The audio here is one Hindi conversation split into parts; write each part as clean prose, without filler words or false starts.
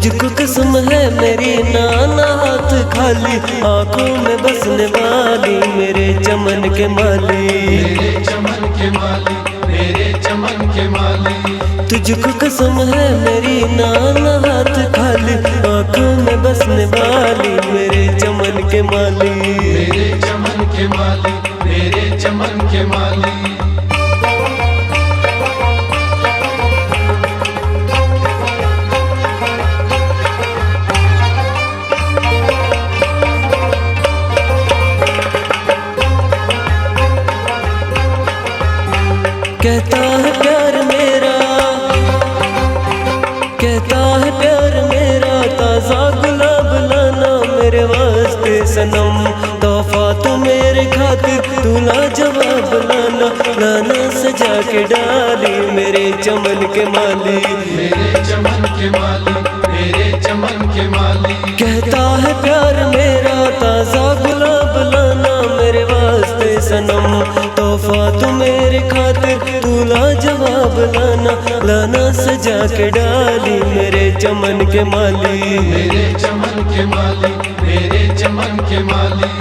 तुझको कसम है मेरी नाना हाथ खाली, आंखों में बसने वाली मेरे चमन के माली, मेरे चमन के माली, मेरे चमन के माली। तुझको कसम है मेरी नाना हाथ खाली, आंखों में बसने वाली मेरे चमन के माली, मेरे चमन के माली, मेरे चमन के माली। कहता है प्यार मेरा, कहता है प्यार मेरा, ताज़ा गुलाब लाना मेरे वास्ते सनम, तोहफा तो मेरे खातिर तू लाजवाब लाना, लाना सजा के डाली मेरे चमन के माली, मेरे चमन के माली, मेरे चमन के माली। कहता है प्यार मेरा, ताज़ा गुलाब लाना मेरे वास्ते सनम, तोहफा तो मेरे खातिर तू लाजवाब लाना, लाना सजा के डाली मेरे चमन के माली, मेरे चमन के माली, मेरे चमन के माली।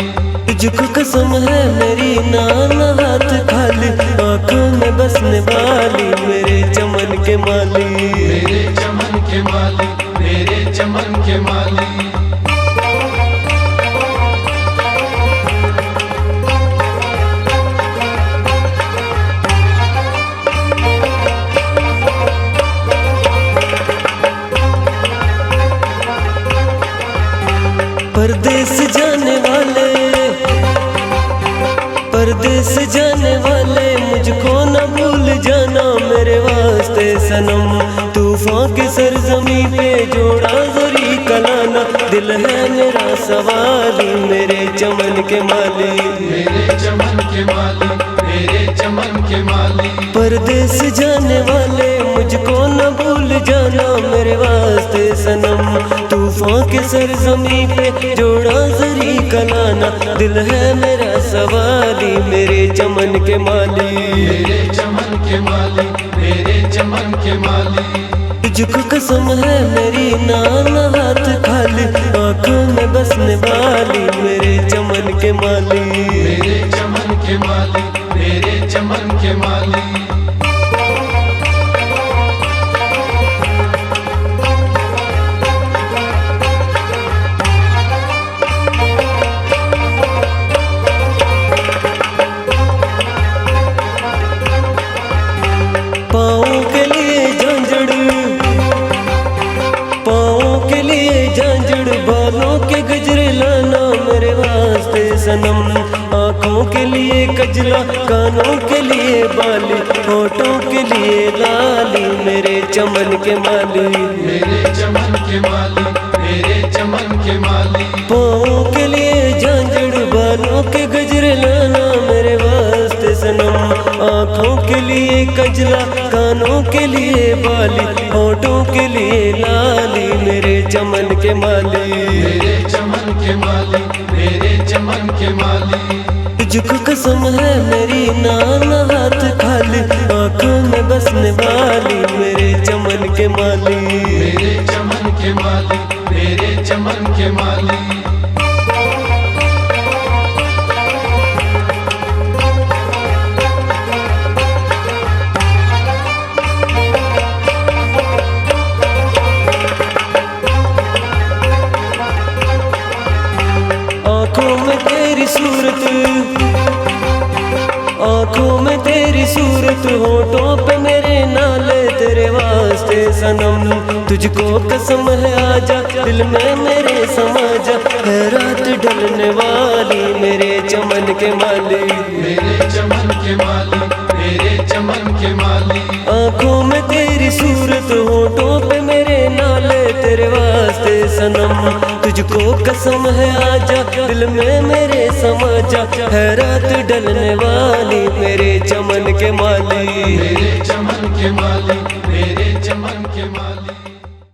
तुझको कसम है मेरी नाना हाथ खाली, आंखों में बसने वाली मेरे चमन के माली, मेरे चमन के माली, मेरे चमन के माली। परदेस जाने वाले, परदेस जाने वाले, मुझको न भूल जाना मेरे वास्ते सनम, तूफान की सरजमी पे जोड़ा जरी कलाना, दिल है मेरा सवाली मेरे चमन के माली, मेरे चमन के माली, मेरे चमन के माली। परदेस जाने वाले, मुझको न भूल जाना मेरे वास्ते सनम, तूफान के सरजमी पे जोड़ा जरी कलाना, दिल है मेरा सवाली मेरे चमन के माली, मेरे चमन के माली, मेरे चमन के माली। तुझको कसम है मेरी नाना हाथ खाली, आंखों में बसने वाली मेरे चमन के माली, मेरे चमन के माली, मेरे चमन के माली। पाँव के लिए झांझड़, पाँव के लिए झांझड़, बालों के गजरे लाना मेरे वास्ते सनम, आँखों के लिए कजला, कानों के लिए बाली, होठों के लिए लाली मेरे चमन के माली, मेरे चमन के माली, मेरे चमन के माली। पाँव के लिए झांझड़, बालों के गजरे लाना मेरे वास्ते सनम, आँखों के लिए कजला, कानों के लिए बाली, होठों के लिए लाली मेरे चमन के माली, मेरे चमन के माली, मेरे चमन के माली। तुझको कसम है मेरी नाना हाथ खाली, आंखों में बसने वाली मेरे चमन के माली, मेरे चमन के माली, मेरे चमन के माली। आँखों में तेरी सूरत, आँखों में तेरी सूरत, होठों पे मेरे नाले तेरे वास्ते सनम, तुझको कसम है आजा दिल में मेरे समा जा, है रात ढलने वाली मेरे चमन के माली, मेरे चमन के माली, मेरे चमन के माली। आँखों में तेरी सूरत, होठों पे मेरे नाले तेरे वास्ते सनम, तुझको कसम है आजा दिल में मेरे समा जा, है रात ढलने वाली मेरे चमन के माली, मेरे चमन के माली, मेरे चमन के माली।